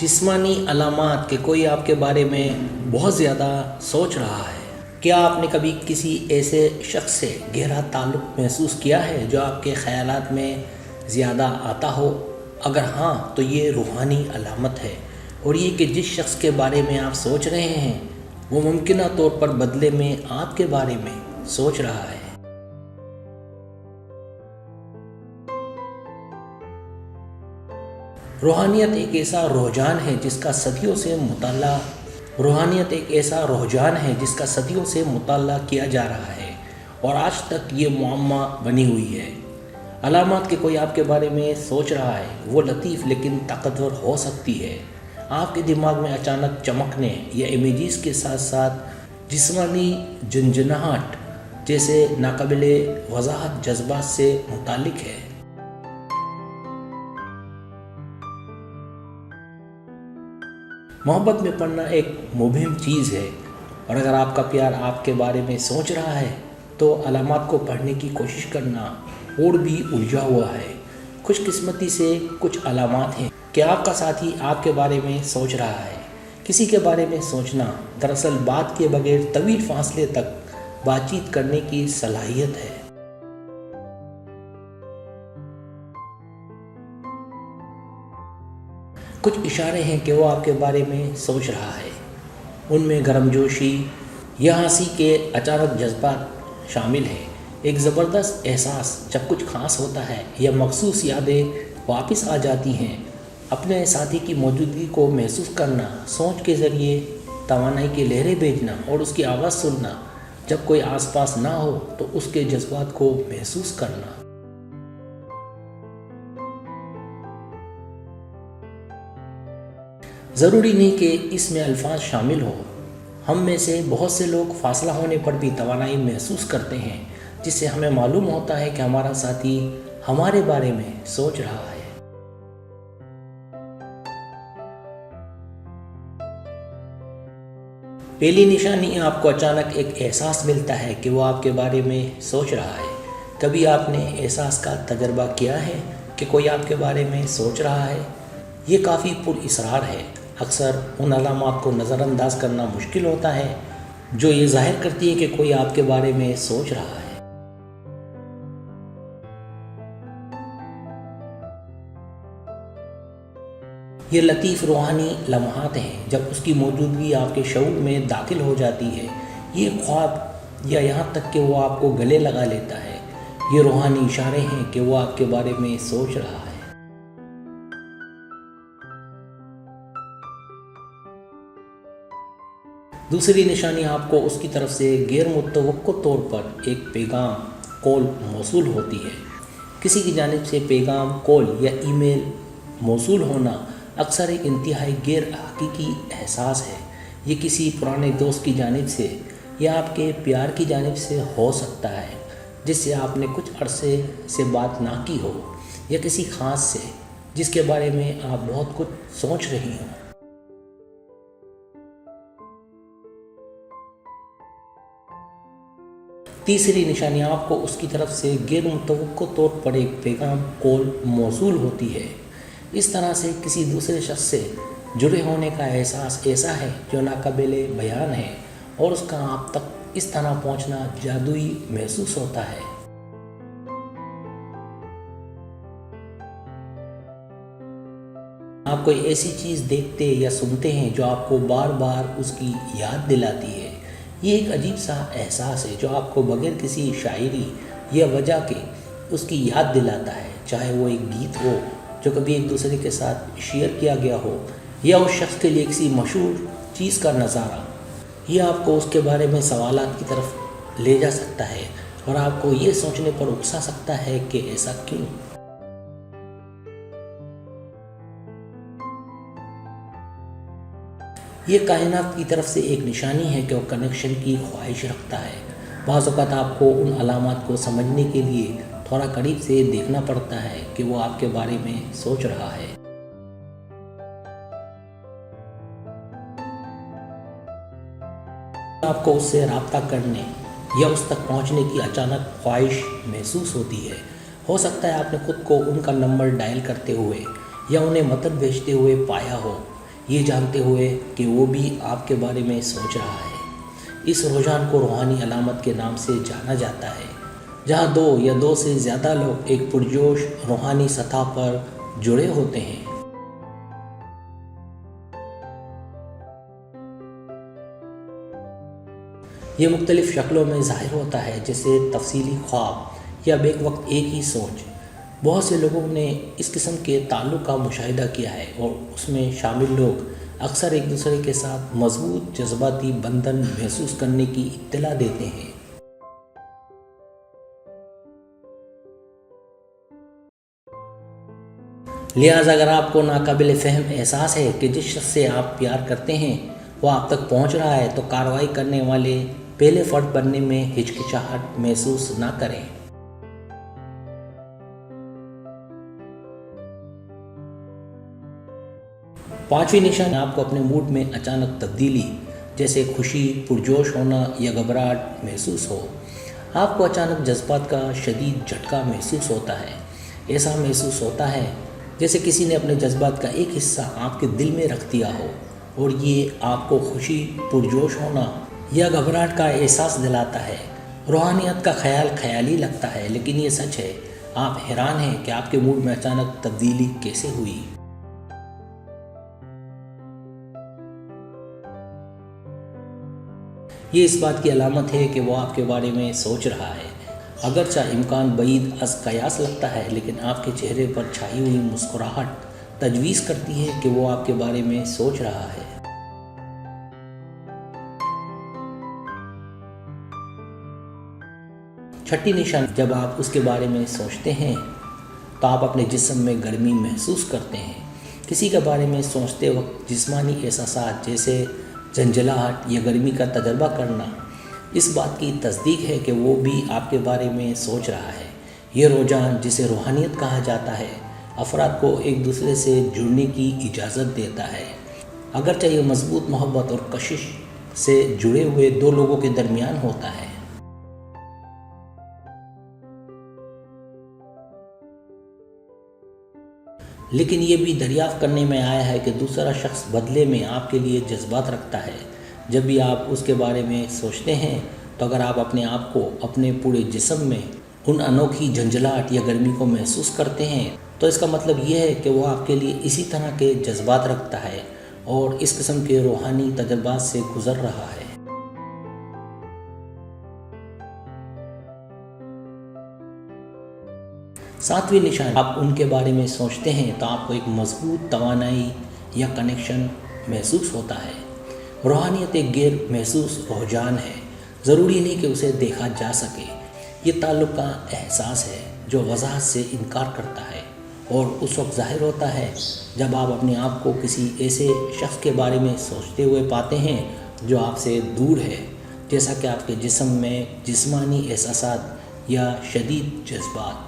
جسمانی علامات کہ کوئی آپ کے بارے میں بہت زیادہ سوچ رہا ہے۔ کیا آپ نے کبھی کسی ایسے شخص سے گہرا تعلق محسوس کیا ہے جو آپ کے خیالات میں زیادہ آتا ہو؟ اگر ہاں تو یہ روحانی علامت ہے، اور یہ کہ جس شخص کے بارے میں آپ سوچ رہے ہیں وہ ممکنہ طور پر بدلے میں آپ کے بارے میں سوچ رہا ہے۔ روحانیت ایک ایسا رجحان ہے جس کا صدیوں سے مطالعہ کیا جا رہا ہے، اور آج تک یہ معمہ بنی ہوئی ہے۔ علامات کہ کوئی آپ کے بارے میں سوچ رہا ہے وہ لطیف لیکن طاقتور ہو سکتی ہے۔ آپ کے دماغ میں اچانک چمکنے یا امیجز کے ساتھ ساتھ جسمانی جھنجھناہٹ جیسے ناقابل وضاحت جذبات سے متعلق ہے۔ محبت میں پڑنا ایک مبہم چیز ہے، اور اگر آپ کا پیار آپ کے بارے میں سوچ رہا ہے تو علامات کو پڑھنے کی کوشش کرنا اور بھی الجھا ہوا ہے۔ خوش قسمتی سے کچھ علامات ہیں کہ آپ کا ساتھی آپ کے بارے میں سوچ رہا ہے۔ کسی کے بارے میں سوچنا دراصل بات کے بغیر طویل فاصلے تک بات چیت کرنے کی صلاحیت ہے۔ کچھ اشارے ہیں کہ وہ آپ کے بارے میں سوچ رہا ہے۔ ان میں گرم جوشی یا ہنسی کے اچانک جذبات شامل ہیں۔ ایک زبردست احساس جب کچھ خاص ہوتا ہے یا مخصوص یادیں واپس آ جاتی ہیں۔ اپنے ساتھی کی موجودگی کو محسوس کرنا، سوچ کے ذریعے توانائی کی لہریں بھیجنا اور اس کی آواز سننا۔ جب کوئی آس پاس نہ ہو تو اس کے جذبات کو محسوس کرنا۔ ضروری نہیں کہ اس میں الفاظ شامل ہوں۔ ہم میں سے بہت سے لوگ فاصلہ ہونے پر بھی توانائی محسوس کرتے ہیں، جس سے ہمیں معلوم ہوتا ہے کہ ہمارا ساتھی ہمارے بارے میں سوچ رہا ہے۔ پہلی نشانی، آپ کو اچانک ایک احساس ملتا ہے کہ وہ آپ کے بارے میں سوچ رہا ہے۔ کبھی آپ نے احساس کا تجربہ کیا ہے کہ کوئی آپ کے بارے میں سوچ رہا ہے؟ یہ کافی پر اسرار ہے۔ اکثر ان علامات کو نظر انداز کرنا مشکل ہوتا ہے جو یہ ظاہر کرتی ہے کہ کوئی آپ کے بارے میں سوچ رہا ہے۔ یہ لطیف روحانی لمحات ہیں جب اس کی موجودگی آپ کے شعور میں داخل ہو جاتی ہے۔ یہ خواب یا یہاں تک کہ وہ آپ کو گلے لگا لیتا ہے، یہ روحانی اشارے ہیں کہ وہ آپ کے بارے میں سوچ رہا ہے۔ دوسری نشانی، آپ کو اس کی طرف سے غیر متوقع طور پر ایک پیغام کال موصول ہوتی ہے۔ کسی کی جانب سے پیغام کال یا ای میل موصول ہونا اکثر ایک انتہائی غیر حقیقی احساس ہے۔ یہ کسی پرانے دوست کی جانب سے یا آپ کے پیار کی جانب سے ہو سکتا ہے جس سے آپ نے کچھ عرصے سے بات نہ کی ہو، یا کسی خاص سے جس کے بارے میں آپ بہت کچھ سوچ رہی ہوں۔ تیسری نشانی، آپ کو اس کی طرف سے غیر متوقع طور پر ایک پیغام کال موصول ہوتی ہے۔ اس طرح سے کسی دوسرے شخص سے جڑے ہونے کا احساس ایسا ہے جو ناقابل بیان ہے، اور اس کا آپ تک اس طرح پہنچنا جادوئی محسوس ہوتا ہے۔ آپ کوئی ایسی چیز دیکھتے یا سنتے ہیں جو آپ کو بار بار اس کی یاد دلاتی ہے۔ یہ ایک عجیب سا احساس ہے جو آپ کو بغیر کسی شاعری یا وجہ کے اس کی یاد دلاتا ہے، چاہے وہ ایک گیت ہو جو کبھی ایک دوسرے کے ساتھ شیئر کیا گیا ہو، یا اس شخص کے لیے کسی مشہور چیز کا نظارہ۔ یہ آپ کو اس کے بارے میں سوالات کی طرف لے جا سکتا ہے اور آپ کو یہ سوچنے پر اکسا سکتا ہے کہ ایسا کیوں۔ یہ کائنات کی طرف سے ایک نشانی ہے کہ وہ کنیکشن کی خواہش رکھتا ہے۔ بعض اوقات آپ کو ان علامات کو سمجھنے کے لیے تھوڑا قریب سے دیکھنا پڑتا ہے کہ وہ آپ کے بارے میں سوچ رہا ہے۔ آپ کو اس سے رابطہ کرنے یا اس تک پہنچنے کی اچانک خواہش محسوس ہوتی ہے۔ ہو سکتا ہے آپ نے خود کو ان کا نمبر ڈائل کرتے ہوئے یا انہیں مدد بھیجتے ہوئے پایا ہو۔ یہ جانتے ہوئے کہ وہ بھی آپ کے بارے میں سوچ رہا ہے۔ اس رجحان کو روحانی علامت کے نام سے جانا جاتا ہے، جہاں دو یا دو سے زیادہ لوگ ایک پرجوش روحانی سطح پر جڑے ہوتے ہیں۔ یہ مختلف شکلوں میں ظاہر ہوتا ہے، جیسے تفصیلی خواب یا بیک وقت ایک ہی سوچ۔ بہت سے لوگوں نے اس قسم کے تعلق کا مشاہدہ کیا ہے، اور اس میں شامل لوگ اکثر ایک دوسرے کے ساتھ مضبوط جذباتی بندھن محسوس کرنے کی اطلاع دیتے ہیں۔ لہٰذا اگر آپ کو ناقابل فہم احساس ہے کہ جس شخص سے آپ پیار کرتے ہیں وہ آپ تک پہنچ رہا ہے، تو کارروائی کرنے والے پہلے فرد بننے میں ہچکچاہٹ محسوس نہ کریں۔ پانچویں نشانی آپ کو اپنے موڈ میں اچانک تبدیلی، جیسے خوشی، پرجوش ہونا یا گھبراہٹ محسوس ہو۔ آپ کو اچانک جذبات کا شدید جھٹکا محسوس ہوتا ہے۔ ایسا محسوس ہوتا ہے جیسے کسی نے اپنے جذبات کا ایک حصہ آپ کے دل میں رکھ دیا ہو، اور یہ آپ کو خوشی، پرجوش ہونا یا گھبراہٹ کا احساس دلاتا ہے۔ روحانیت کا خیال خیالی لگتا ہے، لیکن یہ سچ ہے۔ آپ حیران ہیں کہ آپ کے موڈ میں اچانک تبدیلی کیسے ہوئی۔ یہ اس بات کی علامت ہے کہ وہ آپ کے بارے میں سوچ رہا ہے۔ اگرچہ امکان بعید از قیاس لگتا ہے، لیکن آپ کے چہرے پر چھائی ہوئی مسکراہٹ تجویز کرتی ہے کہ وہ آپ کے بارے میں سوچ رہا ہے۔ چھٹی نشانی، جب آپ اس کے بارے میں سوچتے ہیں تو آپ اپنے جسم میں گرمی محسوس کرتے ہیں۔ کسی کے بارے میں سوچتے وقت جسمانی احساسات جیسے جھنجھلاہٹ یا گرمی کا تجربہ کرنا اس بات کی تصدیق ہے کہ وہ بھی آپ کے بارے میں سوچ رہا ہے۔ یہ رجحان، جسے روحانیت کہا جاتا ہے، افراد کو ایک دوسرے سے جڑنے کی اجازت دیتا ہے، اگرچہ یہ مضبوط محبت اور کشش سے جڑے ہوئے دو لوگوں کے درمیان ہوتا ہے۔ لیکن یہ بھی دریافت کرنے میں آیا ہے کہ دوسرا شخص بدلے میں آپ کے لیے جذبات رکھتا ہے۔ جب بھی آپ اس کے بارے میں سوچتے ہیں تو اگر آپ اپنے آپ کو اپنے پورے جسم میں ان انوکھی جھنجھلاہٹ یا گرمی کو محسوس کرتے ہیں تو اس کا مطلب یہ ہے کہ وہ آپ کے لیے اسی طرح کے جذبات رکھتا ہے اور اس قسم کے روحانی تجربات سے گزر رہا ہے۔ ساتویں نشانی، آپ ان کے بارے میں سوچتے ہیں تو آپ کو ایک مضبوط توانائی یا کنیکشن محسوس ہوتا ہے۔ روحانیت ایک غیر محسوس رجحان ہے، ضروری نہیں کہ اسے دیکھا جا سکے۔ یہ تعلق کا احساس ہے جو وضاحت سے انکار کرتا ہے، اور اس وقت ظاہر ہوتا ہے جب آپ اپنے آپ کو کسی ایسے شخص کے بارے میں سوچتے ہوئے پاتے ہیں جو آپ سے دور ہے، جیسا کہ آپ کے جسم میں جسمانی احساسات یا شدید جذبات۔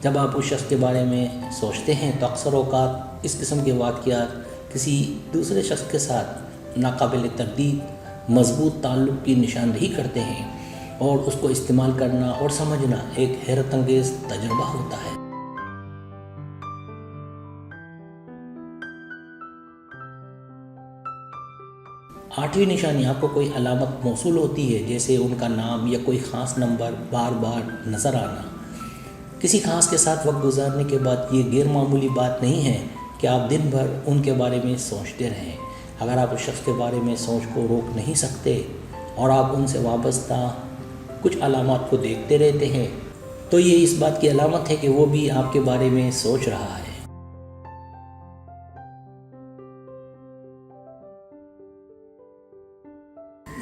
جب آپ اس شخص کے بارے میں سوچتے ہیں تو اکثر اوقات اس قسم کے واقعات کسی دوسرے شخص کے ساتھ ناقابل تردید مضبوط تعلق کی نشاندہی کرتے ہیں، اور اس کو استعمال کرنا اور سمجھنا ایک حیرت انگیز تجربہ ہوتا ہے۔ آٹھویں نشانی، آپ کو کوئی علامت موصول ہوتی ہے، جیسے ان کا نام یا کوئی خاص نمبر بار بار نظر آنا۔ کسی خاص کے ساتھ وقت گزارنے کے بعد یہ غیر معمولی بات نہیں ہے کہ آپ دن بھر ان کے بارے میں سوچتے رہیں۔ اگر آپ اس شخص کے بارے میں سوچ کو روک نہیں سکتے اور آپ ان سے وابستہ کچھ علامات کو دیکھتے رہتے ہیں تو یہ اس بات کی علامت ہے کہ وہ بھی آپ کے بارے میں سوچ رہا ہے۔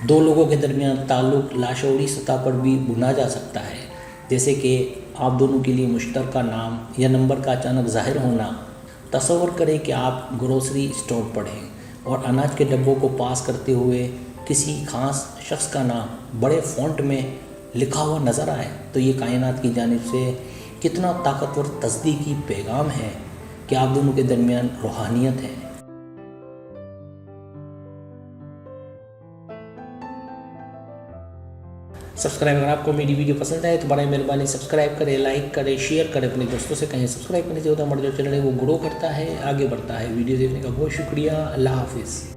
دو لوگوں کے درمیان تعلق لاشعوری سطح پر بھی بنا جا سکتا ہے، جیسے کہ آپ دونوں کے لیے مشترکہ نام یا نمبر کا اچانک ظاہر ہونا۔ تصور کریں کہ آپ گروسری اسٹور پر ہیں اور اناج کے ڈبوں کو پاس کرتے ہوئے کسی خاص شخص کا نام بڑے فونٹ میں لکھا ہوا نظر آئے، تو یہ کائنات کی جانب سے کتنا طاقتور تصدیقی پیغام ہے کہ آپ دونوں کے درمیان روحانیت ہے۔ سبسکرائب اگر آپ کو میری ویڈیو پسند آئے تو برائے مہربانی سبسکرائب کریں، لائک کریں، شیئر کریں، اپنے دوستوں سے کہیں سبسکرائب کرنے سے ہوتا ہے ہمارا جو چینل ہے وہ گرو کرتا ہے، آگے بڑھتا ہے۔ ویڈیو دیکھنے کا بہت شکریہ، اللہ حافظ۔